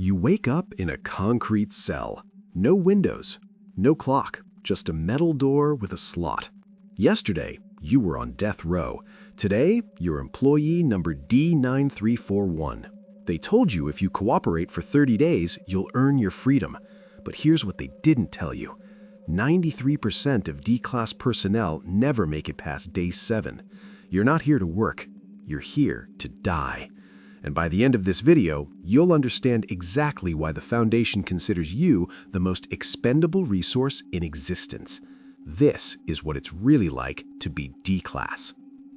You wake up in a concrete cell. No windows, no clock, just a metal door with a slot. Yesterday, you were on death row. Today, you're employee number D9341. They told you if you cooperate for 30 days, you'll earn your freedom. But here's what they didn't tell you. 93% of D-Class personnel never make it past day 7. You're not here to work. You're here to die. And by the end of this video, you'll understand exactly why the Foundation considers you the most expendable resource in existence. This is what it's really like to be D-Class.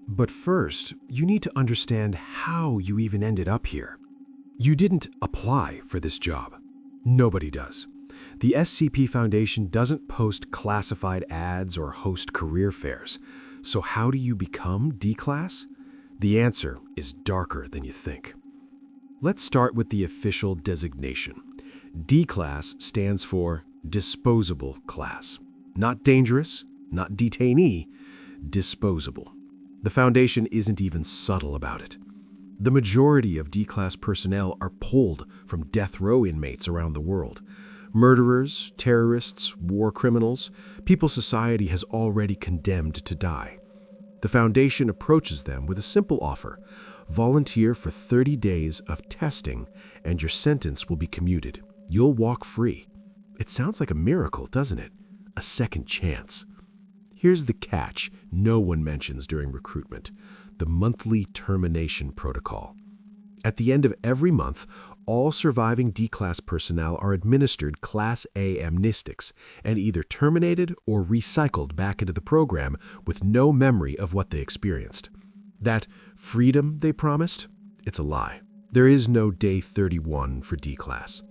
But first, you need to understand how you even ended up here. You didn't apply for this job. Nobody does. The SCP Foundation doesn't post classified ads or host career fairs. So how do you become D-Class? The answer is darker than you think. Let's start with the official designation. D-Class stands for Disposable Class. Not dangerous, not detainee, disposable. The Foundation isn't even subtle about it. The majority of D-Class personnel are pulled from death row inmates around the world. Murderers, terrorists, war criminals, people society has already condemned to die. The Foundation approaches them with a simple offer. Volunteer for 30 days of testing and your sentence will be commuted. You'll walk free. It sounds like a miracle, doesn't it? A second chance. Here's the catch no one mentions during recruitment: the monthly termination protocol. At the end of every month, all surviving D-Class personnel are administered Class A amnestics and either terminated or recycled back into the program with no memory of what they experienced. That freedom they promised? It's a lie. There is no day 31 for D-Class.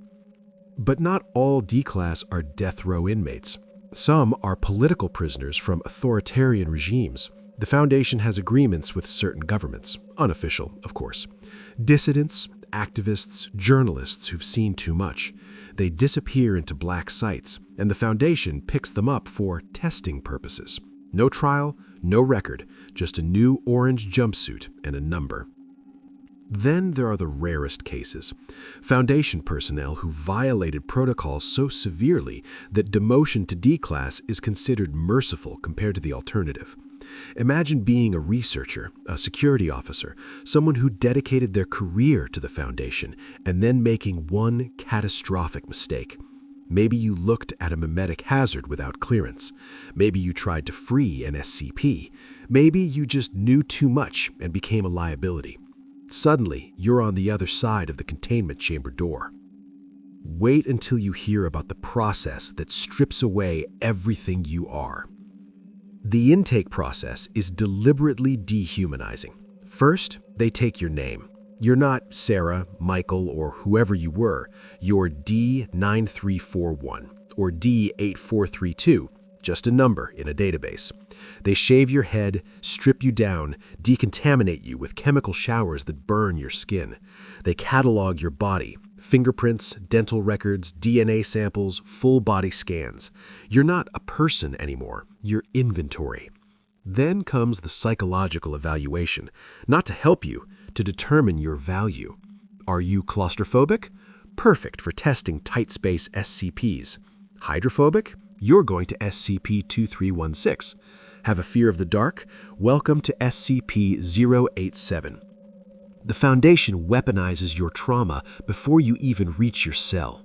But not all D-Class are death row inmates. Some are political prisoners from authoritarian regimes. The Foundation has agreements with certain governments, unofficial, of course. Dissidents, activists, journalists who've seen too much. They disappear into black sites, and the Foundation picks them up for testing purposes. No trial, no record, just a new orange jumpsuit and a number. Then there are the rarest cases. Foundation personnel who violated protocols so severely that demotion to D-Class is considered merciful compared to the alternative. Imagine being a researcher, a security officer, someone who dedicated their career to the Foundation, and then making one catastrophic mistake. Maybe you looked at a memetic hazard without clearance. Maybe you tried to free an SCP. Maybe you just knew too much and became a liability. Suddenly, you're on the other side of the containment chamber door. Wait until you hear about the process that strips away everything you are. The intake process is deliberately dehumanizing. First, they take your name. You're not Sarah, Michael, or whoever you were. You're D9341 or D8432, just a number in a database. They shave your head, strip you down, decontaminate you with chemical showers that burn your skin. They catalog your body, fingerprints, dental records, DNA samples, full body scans. You're not a person anymore. You're inventory. Then comes the psychological evaluation, not to help you, to determine your value. Are you claustrophobic? Perfect for testing tight space SCPs. Hydrophobic? You're going to SCP-2316. Have a fear of the dark? Welcome to SCP-087. The Foundation weaponizes your trauma before you even reach your cell.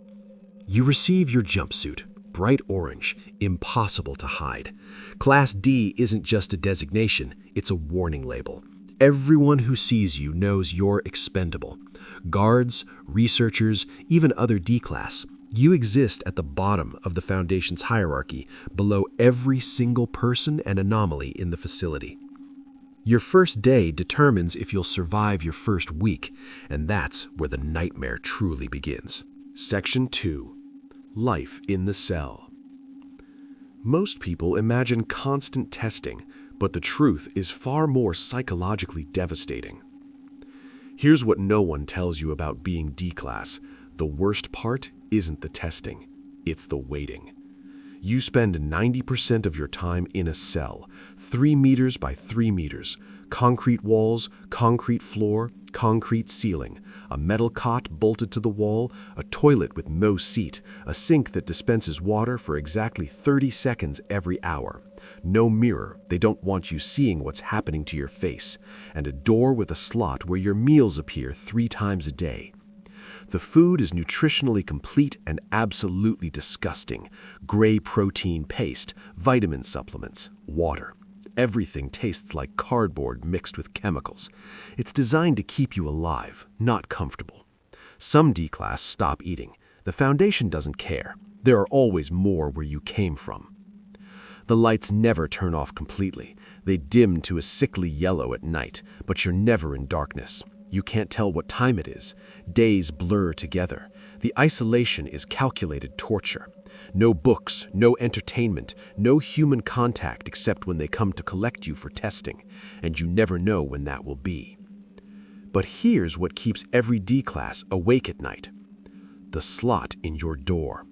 You receive your jumpsuit, bright orange, impossible to hide. Class D isn't just a designation, it's a warning label. Everyone who sees you knows you're expendable. Guards, researchers, even other D-Class. You exist at the bottom of the Foundation's hierarchy, below every single person and anomaly in the facility. Your first day determines if you'll survive your first week, and that's where the nightmare truly begins. Section 2. Life in the Cell. Most people imagine constant testing, but the truth is far more psychologically devastating. Here's what no one tells you about being D-Class. The worst part isn't the testing, it's the waiting. You spend 90% of your time in a cell, 3 meters by 3 meters, Concrete walls, concrete floor, concrete ceiling, a metal cot bolted to the wall, a toilet with no seat, a sink that dispenses water for exactly 30 seconds every hour. No mirror, they don't want you seeing what's happening to your face, and a door with a slot where your meals appear 3 times a day. The food is nutritionally complete and absolutely disgusting. Gray protein paste, vitamin supplements, water. Everything tastes like cardboard mixed with chemicals. It's designed to keep you alive, not comfortable. Some D-class stop eating. The Foundation doesn't care. There are always more where you came from. The lights never turn off completely. They dim to a sickly yellow at night, but you're never in darkness. You can't tell what time it is. Days blur together. The isolation is calculated torture. No books, no entertainment, no human contact except when they come to collect you for testing, and you never know when that will be. But here's what keeps every D-class awake at night. The slot in your door.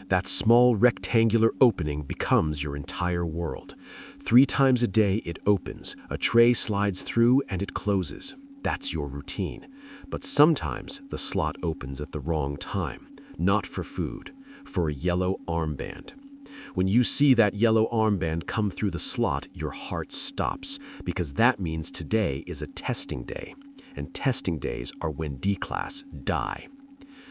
That small rectangular opening becomes your entire world. 3 times a day it opens, a tray slides through and it closes. That's your routine. But sometimes the slot opens at the wrong time, not for food, for a yellow armband. When you see that yellow armband come through the slot, your heart stops, because that means today is a testing day, and testing days are when D-class die.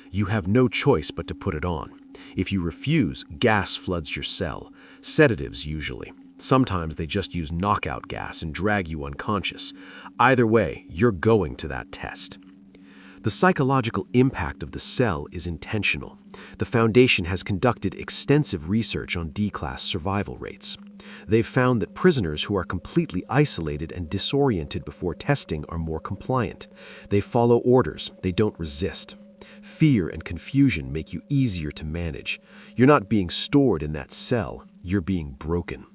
You have no choice but to put it on. If you refuse, gas floods your cell, sedatives usually. Sometimes they just use knockout gas and drag you unconscious. Either way, you're going to that test. The psychological impact of the cell is intentional. The Foundation has conducted extensive research on D-class survival rates. They've found that prisoners who are completely isolated and disoriented before testing are more compliant. They follow orders, they don't resist. Fear and confusion make you easier to manage. You're not being stored in that cell, you're being broken.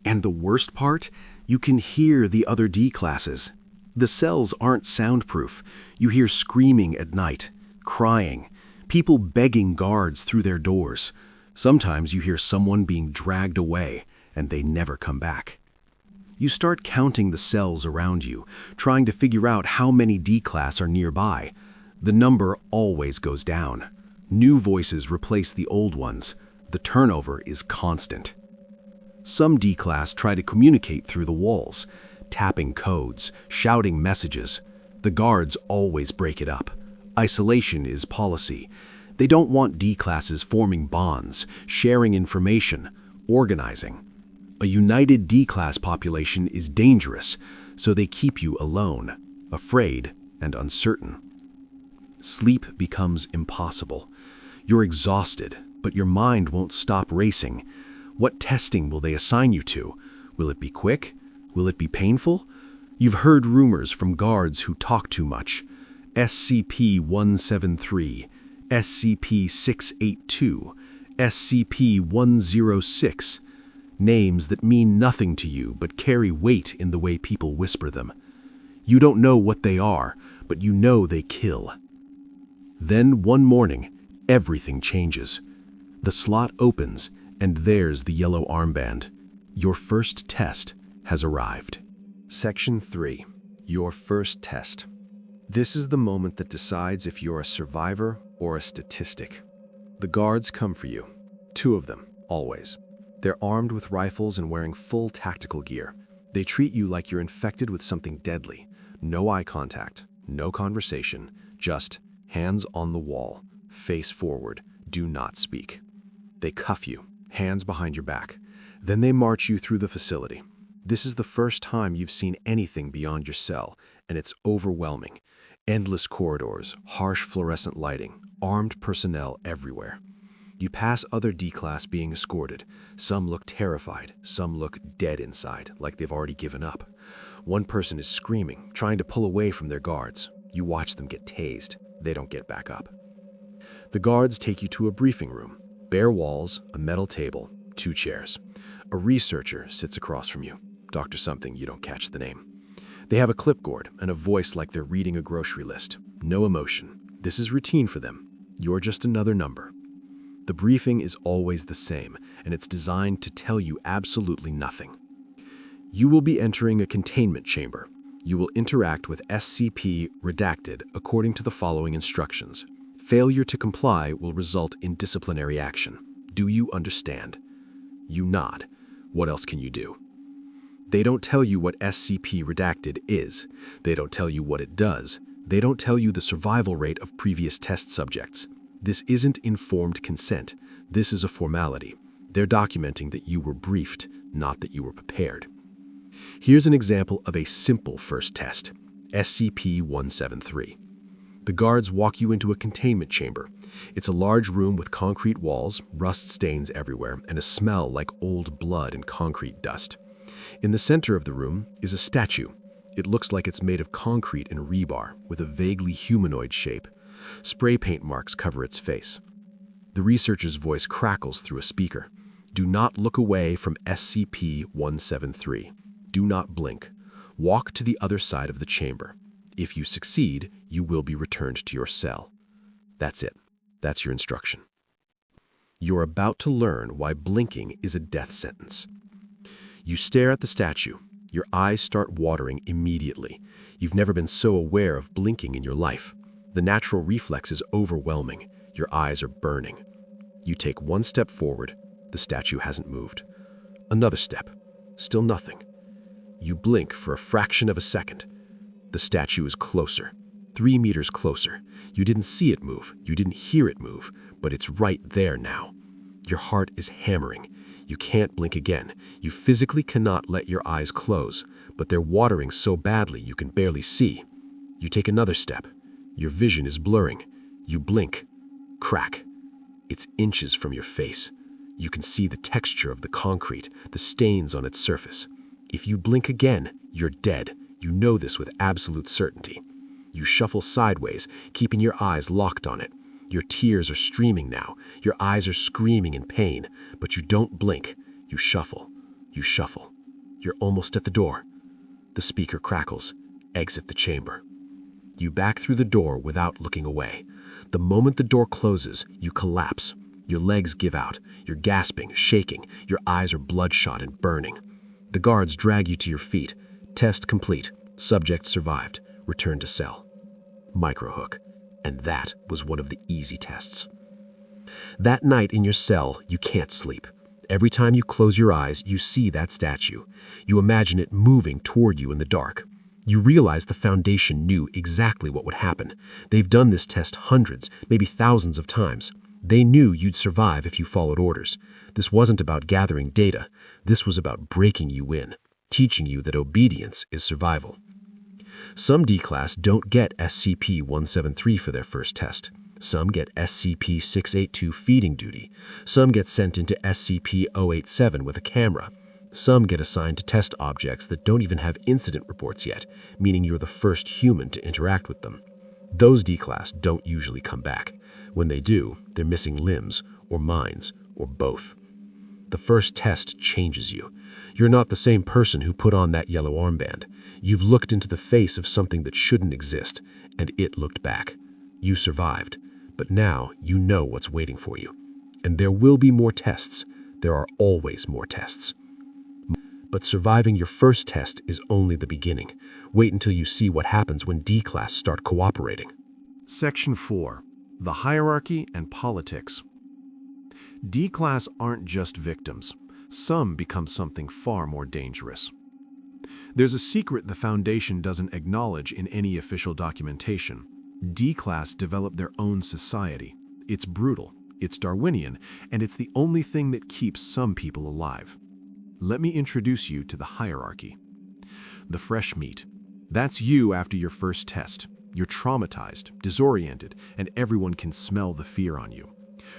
And the worst part? You can hear the other D-classes. The cells aren't soundproof. You hear screaming at night, crying, people begging guards through their doors. Sometimes you hear someone being dragged away, and they never come back. You start counting the cells around you, trying to figure out how many D-class are nearby. The number always goes down. New voices replace the old ones. The turnover is constant. Some D-class try to communicate through the walls, tapping codes, shouting messages. The guards always break it up. Isolation is policy. They don't want D-classes forming bonds, sharing information, organizing. A united D-class population is dangerous, so they keep you alone, afraid and uncertain. Sleep becomes impossible. You're exhausted, but your mind won't stop racing. What testing will they assign you to? Will it be quick? Will it be painful? You've heard rumors from guards who talk too much. SCP-173, SCP-682, SCP-106. Names that mean nothing to you but carry weight in the way people whisper them. You don't know what they are, but you know they kill. Then one morning, everything changes. The slot opens, and there's the yellow armband. Your first test has arrived. Section 3. Your first test. This is the moment that decides if you're a survivor or a statistic. The guards come for you. 2 of them, always. They're armed with rifles and wearing full tactical gear. They treat you like you're infected with something deadly. No eye contact, no conversation, just hands on the wall, face forward, do not speak. They cuff you, hands behind your back. Then they march you through the facility. This is the first time you've seen anything beyond your cell, and it's overwhelming. Endless corridors, harsh fluorescent lighting, armed personnel everywhere. You pass other D-class being escorted. Some look terrified, some look dead inside, like they've already given up. One person is screaming, trying to pull away from their guards. You watch them get tased. They don't get back up. The guards take you to a briefing room. Bare walls, a metal table, 2 chairs. A researcher sits across from you. Dr. Something, you don't catch the name. They have a clipboard and a voice like they're reading a grocery list. No emotion. This is routine for them. You're just another number. The briefing is always the same, and it's designed to tell you absolutely nothing. You will be entering a containment chamber. You will interact with SCP redacted according to the following instructions. Failure to comply will result in disciplinary action. Do you understand? You nod. What else can you do? They don't tell you what SCP redacted is. They don't tell you what it does. They don't tell you the survival rate of previous test subjects. This isn't informed consent. This is a formality. They're documenting that you were briefed, not that you were prepared. Here's an example of a simple first test, SCP-173. The guards walk you into a containment chamber. It's a large room with concrete walls, rust stains everywhere, and a smell like old blood and concrete dust. In the center of the room is a statue. It looks like it's made of concrete and rebar, with a vaguely humanoid shape. Spray paint marks cover its face. The researcher's voice crackles through a speaker. Do not look away from SCP-173. Do not blink. Walk to the other side of the chamber. If you succeed, you will be returned to your cell. That's it. That's your instruction. You're about to learn why blinking is a death sentence. You stare at the statue. Your eyes start watering immediately. You've never been so aware of blinking in your life. The natural reflex is overwhelming. Your eyes are burning. You take one step forward. The statue hasn't moved. Another step. Still nothing. You blink for a fraction of a second. The statue is closer. 3 meters closer. You didn't see it move. You didn't hear it move. But it's right there now. Your heart is hammering. You can't blink again. You physically cannot let your eyes close, but they're watering so badly you can barely see. You take another step. Your vision is blurring. You blink. Crack. It's inches from your face. You can see the texture of the concrete, the stains on its surface. If you blink again, you're dead. You know this with absolute certainty. You shuffle sideways, keeping your eyes locked on it. Your tears are streaming now. Your eyes are screaming in pain, but you don't blink. You shuffle. You shuffle. You're almost at the door. The speaker crackles. Exit the chamber. You back through the door without looking away. The moment the door closes, you collapse. Your legs give out. You're gasping, shaking. Your eyes are bloodshot and burning. The guards drag you to your feet. Test complete. Subject survived. Return to cell. Microhook. And that was one of the easy tests. That night in your cell, you can't sleep. Every time you close your eyes, you see that statue. You imagine it moving toward you in the dark. You realize the Foundation knew exactly what would happen. They've done this test hundreds, maybe thousands of times. They knew you'd survive if you followed orders. This wasn't about gathering data. This was about breaking you in, teaching you that obedience is survival. Some D-Class don't get SCP-173 for their first test. Some get SCP-682 feeding duty. Some get sent into SCP-087 with a camera. Some get assigned to test objects that don't even have incident reports yet, meaning you're the first human to interact with them. Those D-Class don't usually come back. When they do, they're missing limbs, or minds, or both. The first test changes you. You're not the same person who put on that yellow armband. You've looked into the face of something that shouldn't exist, and it looked back. You survived, but now you know what's waiting for you. And there will be more tests. There are always more tests. But surviving your first test is only the beginning. Wait until you see what happens when D-Class start cooperating. Section 4. The Hierarchy and Politics. D-Class aren't just victims. Some become something far more dangerous. There's a secret the Foundation doesn't acknowledge in any official documentation. D-Class developed their own society. It's brutal, it's Darwinian, and it's the only thing that keeps some people alive. Let me introduce you to the hierarchy. The fresh meat. That's you after your first test. You're traumatized, disoriented, and everyone can smell the fear on you.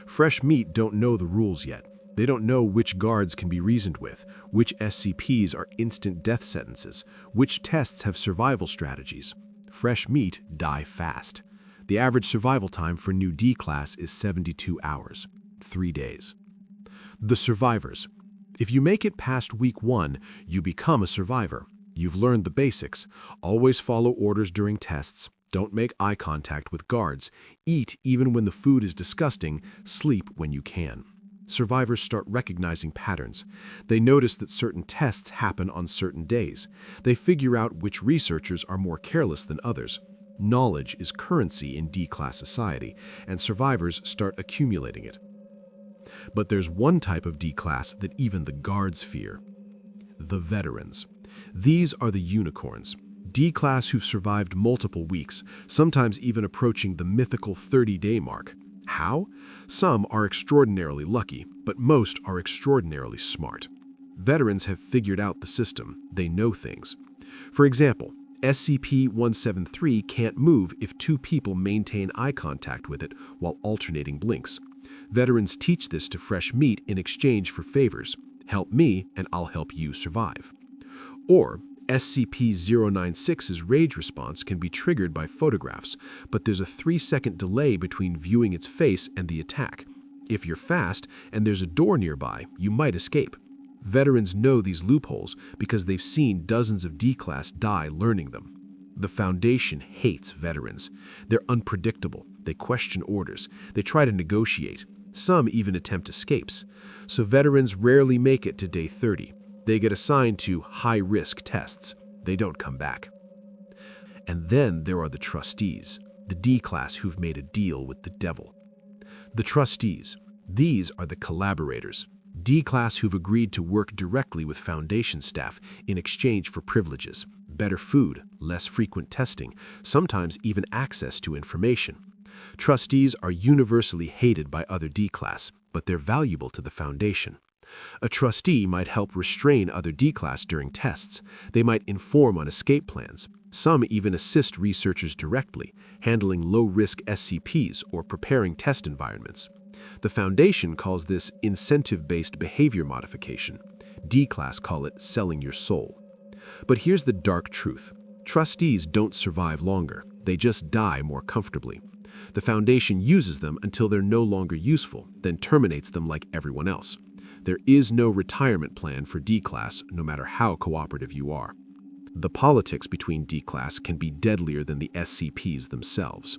Fresh meat don't know the rules yet. They don't know which guards can be reasoned with, which SCPs are instant death sentences, which tests have survival strategies. Fresh meat die fast. The average survival time for new D-Class is 72 hours, 3 days. The survivors. If you make it past week 1, you become a survivor. You've learned the basics. Always follow orders during tests. Don't make eye contact with guards. Eat even when the food is disgusting. Sleep when you can. survivors start recognizing patterns. They notice that certain tests happen on certain days. They figure out which researchers are more careless than others. Knowledge is currency in D-class society, and survivors start accumulating it. But there's one type of D-class that even the guards fear: the veterans. These are the unicorns. D-class who've survived multiple weeks, sometimes even approaching the mythical 30-day mark. How? Some are extraordinarily lucky, but most are extraordinarily smart. Veterans have figured out the system. They know things. For example, SCP-173 can't move if two people maintain eye contact with it while alternating blinks. Veterans teach this to fresh meat in exchange for favors. Help me, and I'll help you survive. Or, SCP-096's rage response can be triggered by photographs, but there's a 3-second delay between viewing its face and the attack. If you're fast and there's a door nearby, you might escape. Veterans know these loopholes because they've seen dozens of D-class die learning them. The Foundation hates veterans. They're unpredictable. They question orders. They try to negotiate. Some even attempt escapes. So veterans rarely make it to day 30. They get assigned to high-risk tests. They don't come back. And then there are the trustees, the D-class who've made a deal with the devil. The trustees, these are the collaborators, D-class who've agreed to work directly with Foundation staff in exchange for privileges, better food, less frequent testing, sometimes even access to information. Trustees are universally hated by other D-class, but they're valuable to the Foundation. A trustee might help restrain other D-class during tests. They might inform on escape plans. Some even assist researchers directly, handling low-risk SCPs or preparing test environments. The Foundation calls this incentive-based behavior modification. D-class call it selling your soul. But here's the dark truth. Trustees don't survive longer. They just die more comfortably. The Foundation uses them until they're no longer useful, then terminates them like everyone else. There is no retirement plan for D-class, no matter how cooperative you are. The politics between D-class can be deadlier than the SCPs themselves.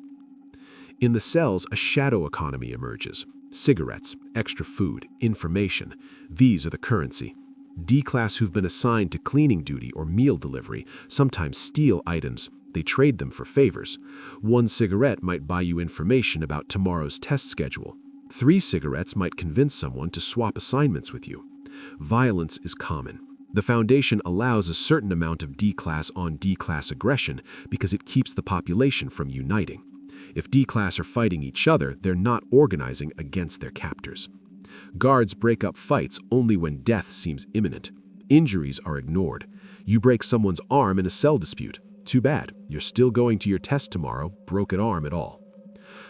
In the cells, a shadow economy emerges. Cigarettes, extra food, information. These are the currency. D-class who've been assigned to cleaning duty or meal delivery sometimes steal items. They trade them for favors. 1 cigarette might buy you information about tomorrow's test schedule. 3 cigarettes might convince someone to swap assignments with you. Violence is common. The Foundation allows a certain amount of D-class on D-class aggression because it keeps the population from uniting. If D-class are fighting each other, they're not organizing against their captors. Guards break up fights only when death seems imminent. Injuries are ignored. You break someone's arm in a cell dispute. Too bad, you're still going to your test tomorrow, broken arm at all.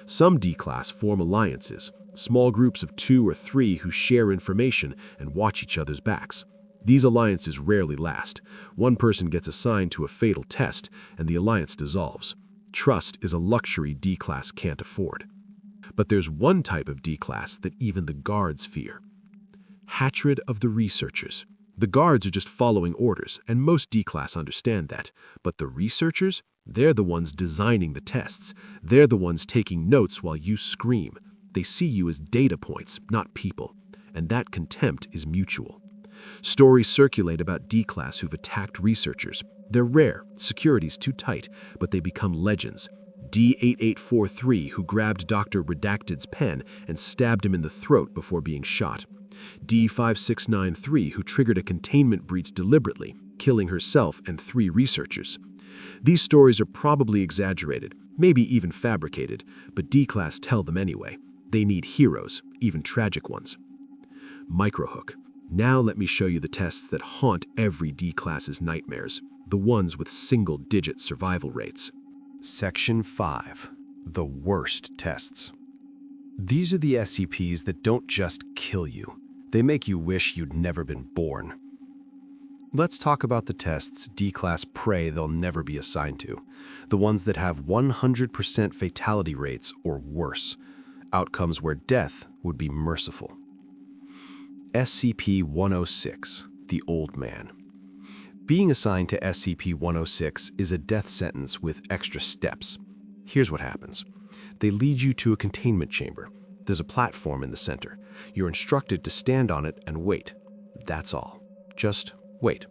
Some D-class form alliances, small groups of 2 or 3 who share information and watch each other's backs. These alliances rarely last. One person gets assigned to a fatal test, and the alliance dissolves. Trust is a luxury D-class can't afford. But there's one type of D-class that even the guards fear. Hatred of the researchers. The guards are just following orders, and most D-class understand that. But the researchers? They're the ones designing the tests. They're the ones taking notes while you scream. They see you as data points, not people. And that contempt is mutual. Stories circulate about D-class who've attacked researchers. They're rare, security's too tight, but they become legends. D-8843 who grabbed Dr. Redacted's pen and stabbed him in the throat before being shot. D-5693 who triggered a containment breach deliberately, killing herself and 3 researchers. These stories are probably exaggerated, maybe even fabricated, but D-class tell them anyway. They need heroes, even tragic ones. Microhook. Now let me show you the tests that haunt every D-class's nightmares, the ones with single-digit survival rates. Section 5. The worst tests. These are the SCPs that don't just kill you. They make you wish you'd never been born. Let's talk about the tests D-class pray they'll never be assigned to. The ones that have 100% fatality rates or worse. Outcomes where death would be merciful. SCP-106, the Old Man. Being assigned to SCP-106 is a death sentence with extra steps. Here's what happens. They lead you to a containment chamber. There's a platform in the center. You're instructed to stand on it and wait. That's all. Just wait.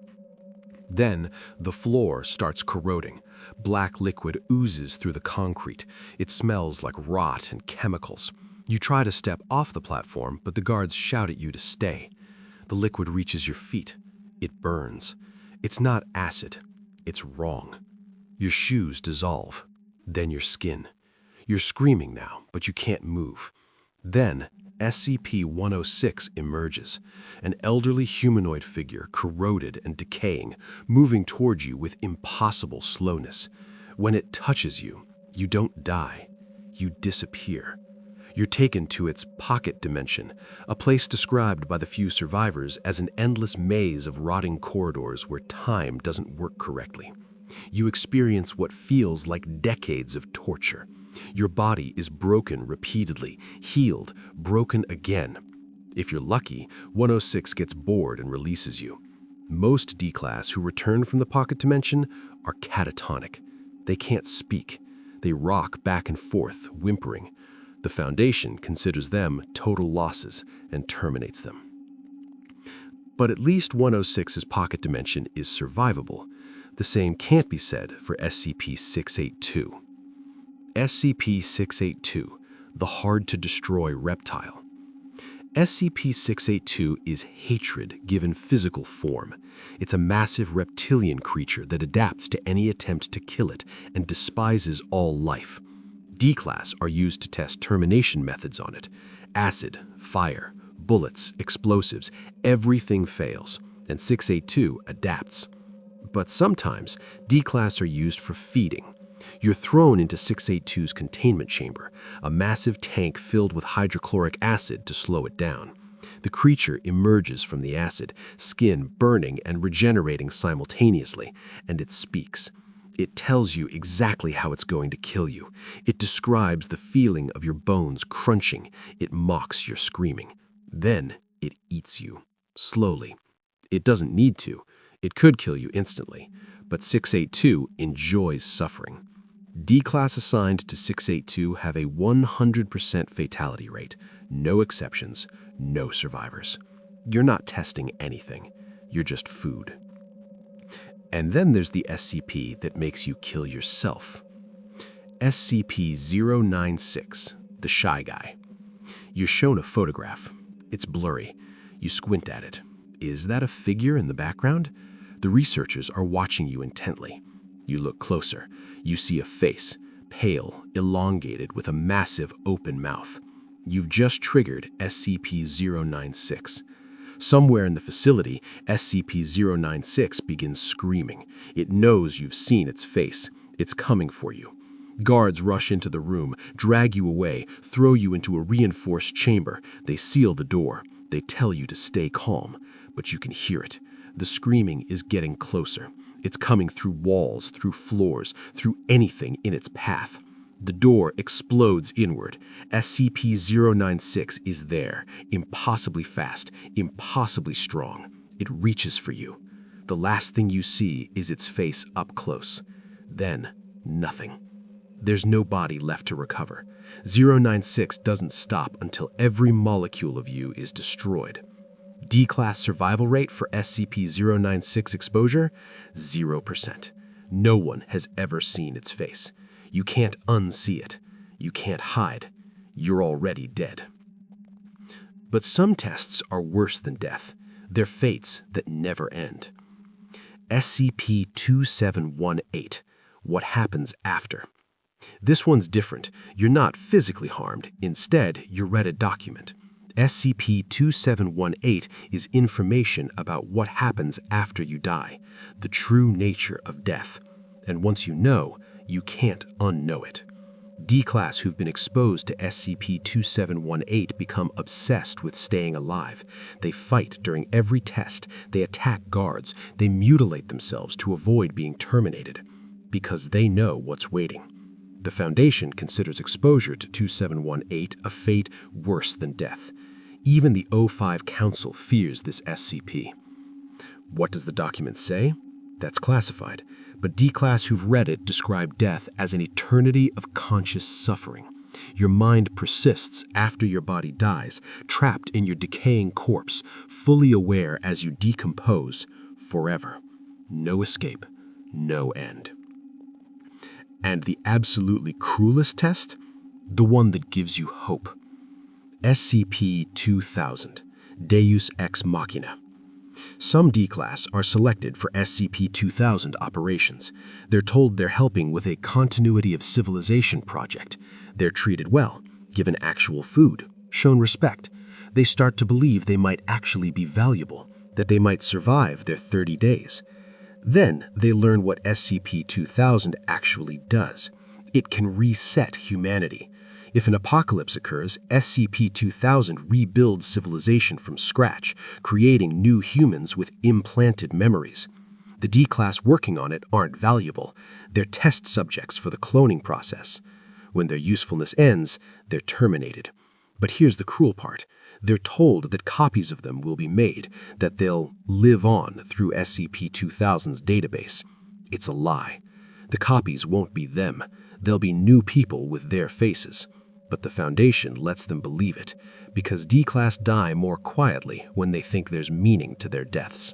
Then, the floor starts corroding. Black liquid oozes through the concrete. It smells like rot and chemicals. You try to step off the platform, but the guards shout at you to stay. The liquid reaches your feet. It burns. It's not acid. It's wrong. Your shoes dissolve. Then your skin. You're screaming now, but you can't move. Then, SCP-106 emerges, an elderly humanoid figure, corroded and decaying, moving towards you with impossible slowness. When it touches you, you don't die. You disappear. You're taken to its pocket dimension, a place described by the few survivors as an endless maze of rotting corridors where time doesn't work correctly. You experience what feels like decades of torture. Your body is broken repeatedly, healed, broken again. If you're lucky, 106 gets bored and releases you. Most D-Class who return from the pocket dimension are catatonic. They can't speak. They rock back and forth, whimpering. The Foundation considers them total losses and terminates them. But at least 106's pocket dimension is survivable. The same can't be said for SCP-682. SCP-682, the hard-to-destroy reptile. SCP-682 is hatred given physical form. It's a massive reptilian creature that adapts to any attempt to kill it and despises all life. D-Class are used to test termination methods on it. Acid, fire, bullets, explosives, everything fails, and 682 adapts. But sometimes, D-Class are used for feeding. You're thrown into 682's containment chamber, a massive tank filled with hydrochloric acid to slow it down. The creature emerges from the acid, skin burning and regenerating simultaneously, and it speaks. It tells you exactly how it's going to kill you. It describes the feeling of your bones crunching. It mocks your screaming. Then it eats you, slowly. It doesn't need to. It could kill you instantly, but 682 enjoys suffering. D-Class assigned to 682 have a 100% fatality rate. No exceptions, no survivors. You're not testing anything. You're just food. And then there's the SCP that makes you kill yourself. SCP-096, the Shy Guy. You're shown a photograph. It's blurry. You squint at it. Is that a figure in the background? The researchers are watching you intently. You look closer. You see a face, pale, elongated, with a massive open mouth. You've just triggered SCP-096. Somewhere in the facility, SCP-096 begins screaming. It knows you've seen its face. It's coming for you. Guards rush into the room, drag you away, throw you into a reinforced chamber. They seal the door. They tell you to stay calm, but you can hear it. The screaming is getting closer. It's coming through walls, through floors, through anything in its path. The door explodes inward. SCP-096 is there, impossibly fast, impossibly strong. It reaches for you. The last thing you see is its face up close. Then, nothing. There's no body left to recover. 096 doesn't stop until every molecule of you is destroyed. D-Class survival rate for SCP-096 exposure? 0%. No one has ever seen its face. You can't unsee it. You can't hide. You're already dead. But some tests are worse than death. They're fates that never end. SCP-2718. What happens after? This one's different. You're not physically harmed. Instead, you're read a document. SCP-2718 is information about what happens after you die, the true nature of death. And once you know, you can't unknow it. D-Class who've been exposed to SCP-2718 become obsessed with staying alive. They fight during every test. They attack guards. They mutilate themselves to avoid being terminated, because they know what's waiting. The Foundation considers exposure to 2718 a fate worse than death. Even the O5 Council fears this SCP. What does the document say? That's classified, but D-Class who've read it describe death as an eternity of conscious suffering. Your mind persists after your body dies, trapped in your decaying corpse, fully aware as you decompose forever. No escape, no end. And the absolutely cruelest test? The one that gives you hope. SCP-2000, Deus Ex Machina. Some D-Class are selected for SCP-2000 operations. They're told they're helping with a continuity of civilization project. They're treated well, given actual food, shown respect. They start to believe they might actually be valuable, that they might survive their 30 days. Then they learn what SCP-2000 actually does. It can reset humanity. If an apocalypse occurs, SCP-2000 rebuilds civilization from scratch, creating new humans with implanted memories. The D-Class working on it aren't valuable. They're test subjects for the cloning process. When their usefulness ends, they're terminated. But here's the cruel part. They're told that copies of them will be made, that they'll live on through SCP-2000's database. It's a lie. The copies won't be them. They'll be new people with their faces. But the Foundation lets them believe it, because D-Class die more quietly when they think there's meaning to their deaths.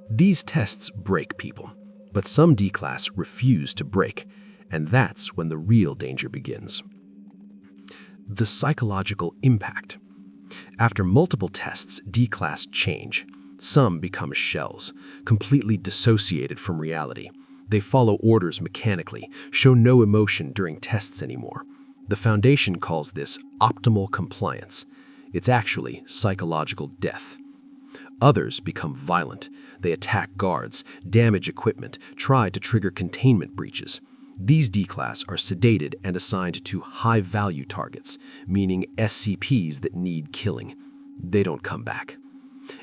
These tests break people, but some D-Class refuse to break, and that's when the real danger begins. The psychological impact. After multiple tests, D-Class change. Some become shells, completely dissociated from reality. They follow orders mechanically, show no emotion during tests anymore. The Foundation calls this optimal compliance. It's actually psychological death. Others become violent. They attack guards, damage equipment, try to trigger containment breaches. These D-Class are sedated and assigned to high-value targets, meaning SCPs that need killing. They don't come back.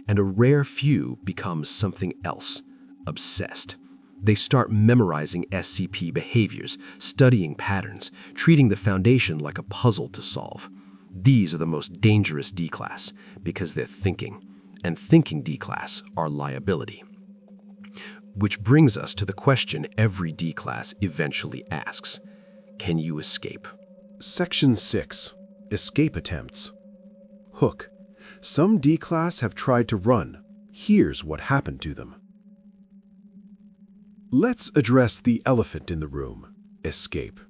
And a rare few becomes something else, obsessed. They start memorizing SCP behaviors, studying patterns, treating the Foundation like a puzzle to solve. These are the most dangerous D-Class because they're thinking, and thinking D-Class are liability. Which brings us to the question every D-Class eventually asks. Can you escape? Section 6. Escape Attempts. Hook. Some D-Class have tried to run. Here's what happened to them. Let's address the elephant in the room. Escape.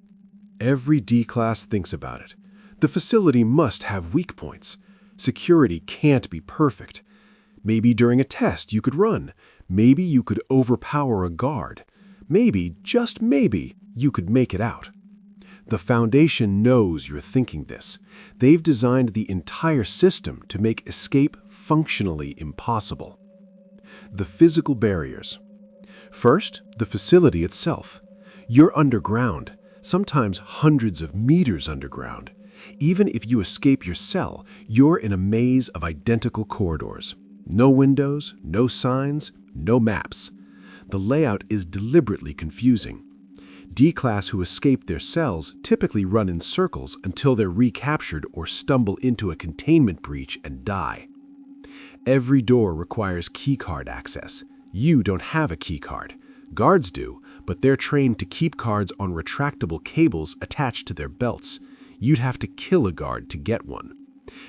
Every D-Class thinks about it. The facility must have weak points. Security can't be perfect. Maybe during a test you could run. Maybe you could overpower a guard. Maybe, just maybe, you could make it out. The Foundation knows you're thinking this. They've designed the entire system to make escape functionally impossible. The physical barriers. First, the facility itself. You're underground, sometimes hundreds of meters underground. Even if you escape your cell, you're in a maze of identical corridors. No windows, no signs, no maps. The layout is deliberately confusing. D-Class who escape their cells typically run in circles until they're recaptured or stumble into a containment breach and die. Every door requires keycard access. You don't have a keycard. Guards do, but they're trained to keep cards on retractable cables attached to their belts. You'd have to kill a guard to get one.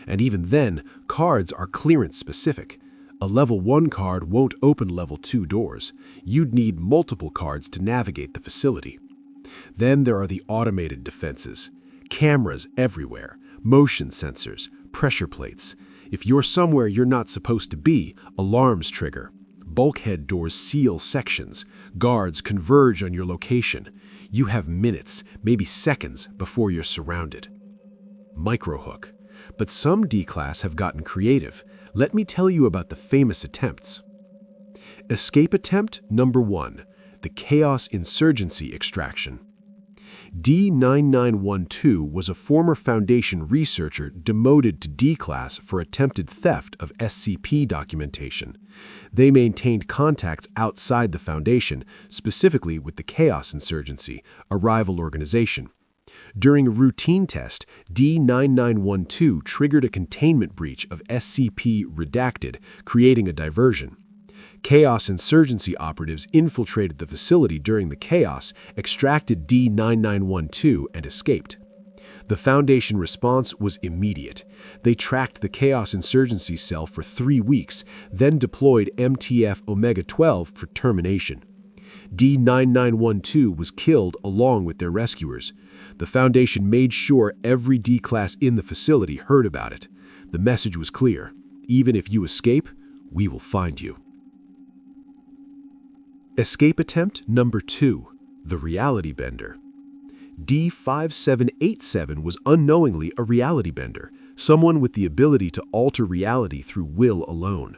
And even then, cards are clearance specific. A level 1 card won't open level 2 doors. You'd need multiple cards to navigate the facility. Then there are the automated defenses. Cameras everywhere, motion sensors, pressure plates. If you're somewhere you're not supposed to be, alarms trigger. Bulkhead doors seal sections. Guards converge on your location. You have minutes, maybe seconds, before you're surrounded. Microhook. But some D-Class have gotten creative. Let me tell you about the famous attempts. Escape attempt number 1. The Chaos Insurgency Extraction. D-9912 was a former Foundation researcher demoted to D-Class for attempted theft of SCP documentation. They maintained contacts outside the Foundation, specifically with the Chaos Insurgency, a rival organization. During a routine test, D-9912 triggered a containment breach of SCP Redacted, creating a diversion. Chaos Insurgency operatives infiltrated the facility during the chaos, extracted D-9912, and escaped. The Foundation response was immediate. They tracked the Chaos Insurgency cell for 3 weeks, then deployed MTF Omega-12 for termination. D-9912 was killed along with their rescuers. The Foundation made sure every D-class in the facility heard about it. The message was clear. Even if you escape, we will find you. Escape attempt number 2, the reality bender. D-5787 was unknowingly a reality bender, someone with the ability to alter reality through will alone.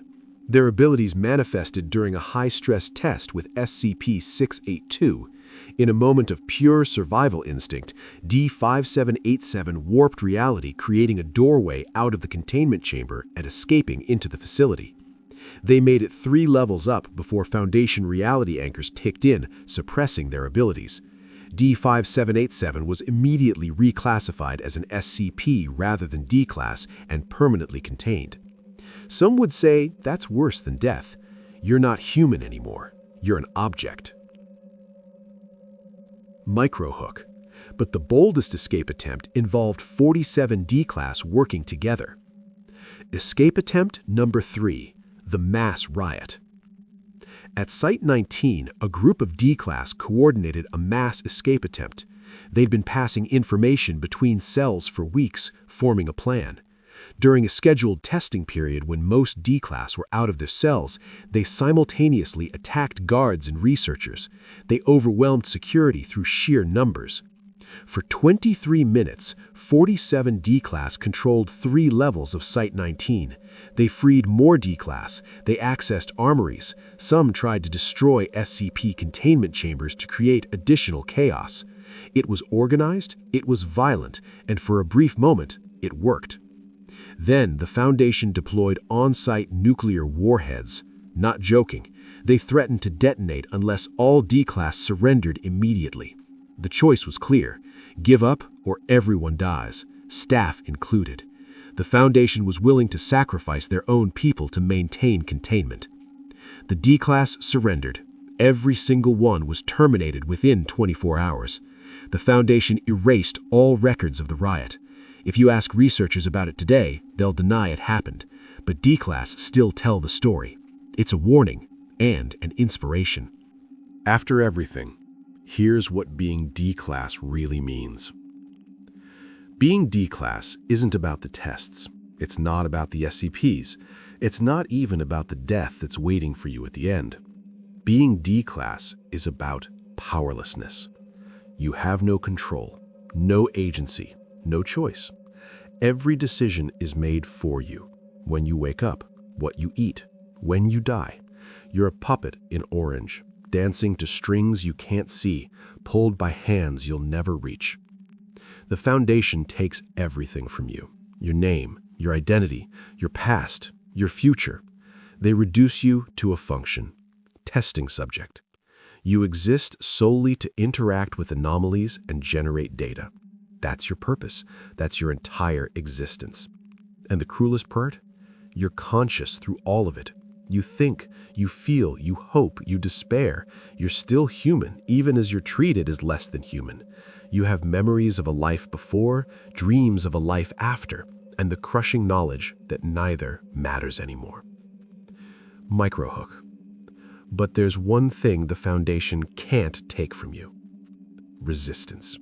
Their abilities manifested during a high-stress test with SCP-682. In a moment of pure survival instinct, D-5787 warped reality, creating a doorway out of the containment chamber and escaping into the facility. They made it 3 levels up before Foundation reality anchors ticked in, suppressing their abilities. D-5787 was immediately reclassified as an SCP rather than D-class and permanently contained. Some would say that's worse than death. You're not human anymore. You're an object. Microhook. But the boldest escape attempt involved 47 D-class working together. Escape attempt number 3, the mass riot. At Site-19, a group of D-class coordinated a mass escape attempt. They'd been passing information between cells for weeks, forming a plan. During a scheduled testing period when most D-class were out of their cells, they simultaneously attacked guards and researchers. They overwhelmed security through sheer numbers. For 23 minutes, 47 D-class controlled 3 levels of Site-19. They freed more D-class. They accessed armories. Some tried to destroy SCP containment chambers to create additional chaos. It was organized, it was violent, and for a brief moment, it worked. Then the Foundation deployed on-site nuclear warheads. Not joking, they threatened to detonate unless all D-class surrendered immediately. The choice was clear: give up or everyone dies, staff included. The Foundation was willing to sacrifice their own people to maintain containment. The D-class surrendered. Every single one was terminated within 24 hours. The Foundation erased all records of the riot. If you ask researchers about it today, they'll deny it happened. But D-class still tell the story. It's a warning and an inspiration. After everything, here's what being D-class really means. Being D-class isn't about the tests. It's not about the SCPs. It's not even about the death that's waiting for you at the end. Being D-class is about powerlessness. You have no control, no agency, no choice. Every decision is made for you. When you wake up, what you eat, when you die. You're a puppet in orange, dancing to strings you can't see, pulled by hands you'll never reach. The Foundation takes everything from you: your name, your identity, your past, your future. They reduce you to a function: testing subject. You exist solely to interact with anomalies and generate data. That's your purpose. That's your entire existence. And the cruelest part? You're conscious through all of it. You think, you feel, you hope, you despair. You're still human, even as you're treated as less than human. You have memories of a life before, dreams of a life after, and the crushing knowledge that neither matters anymore. Microhook. But there's one thing the Foundation can't take from you: resistance.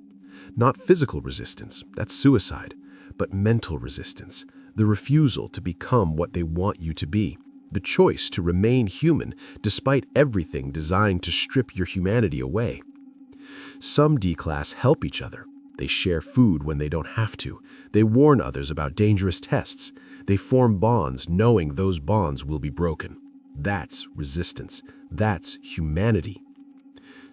Not physical resistance, that's suicide, but mental resistance, the refusal to become what they want you to be, the choice to remain human despite everything designed to strip your humanity away. Some D-class help each other. They share food when they don't have to. They warn others about dangerous tests. They form bonds knowing those bonds will be broken. That's resistance. That's humanity.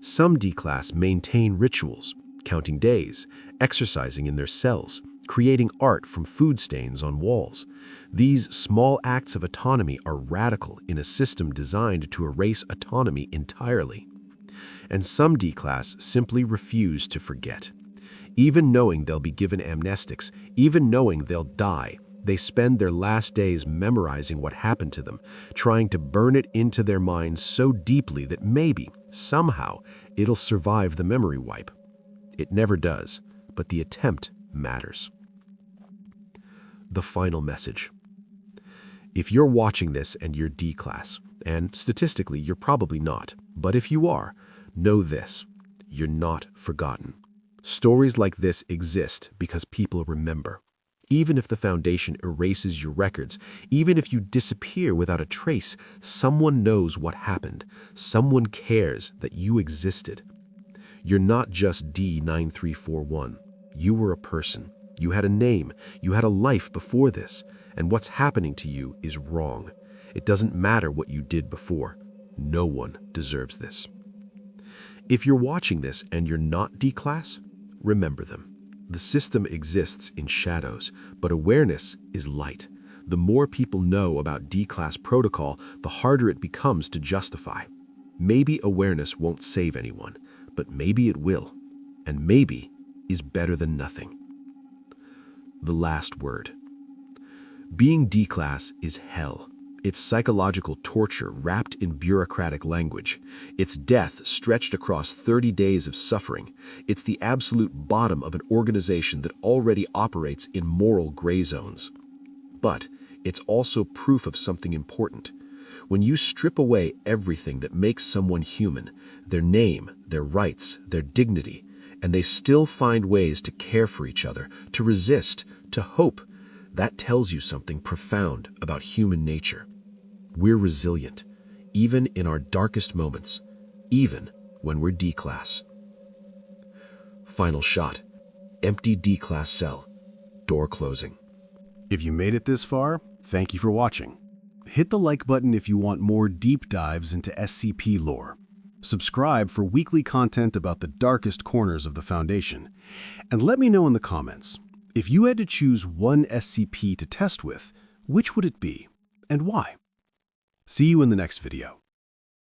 Some D-class maintain rituals, counting days, exercising in their cells, creating art from food stains on walls. These small acts of autonomy are radical in a system designed to erase autonomy entirely. And some D-class simply refuse to forget. Even knowing they'll be given amnestics, even knowing they'll die, they spend their last days memorizing what happened to them, trying to burn it into their minds so deeply that maybe, somehow, it'll survive the memory wipe. It never does, but the attempt matters. The final message. If you're watching this and you're D-class, and statistically you're probably not, but if you are, know this: you're not forgotten. Stories like this exist because people remember. Even if the Foundation erases your records, even if you disappear without a trace, someone knows what happened. Someone cares that you existed. You're not just D9341. You were a person. You had a name. You had a life before this. And what's happening to you is wrong. It doesn't matter what you did before. No one deserves this. If you're watching this and you're not D-class, remember them. The system exists in shadows, but awareness is light. The more people know about D-class protocol, the harder it becomes to justify. Maybe awareness won't save anyone, but maybe it will. And maybe is better than nothing. The last word. Being D-class is hell. It's psychological torture wrapped in bureaucratic language. It's death stretched across 30 days of suffering. It's the absolute bottom of an organization that already operates in moral gray zones. But it's also proof of something important. When you strip away everything that makes someone human, their name, their rights, their dignity, and they still find ways to care for each other, to resist, to hope, that tells you something profound about human nature. We're resilient, even in our darkest moments, even when we're D-class. Final shot. Empty D-class cell. Door closing. If you made it this far, thank you for watching. Hit the like button if you want more deep dives into SCP lore. Subscribe for weekly content about the darkest corners of the Foundation. And let me know in the comments, if you had to choose one SCP to test with, which would it be, and why? See you in the next video.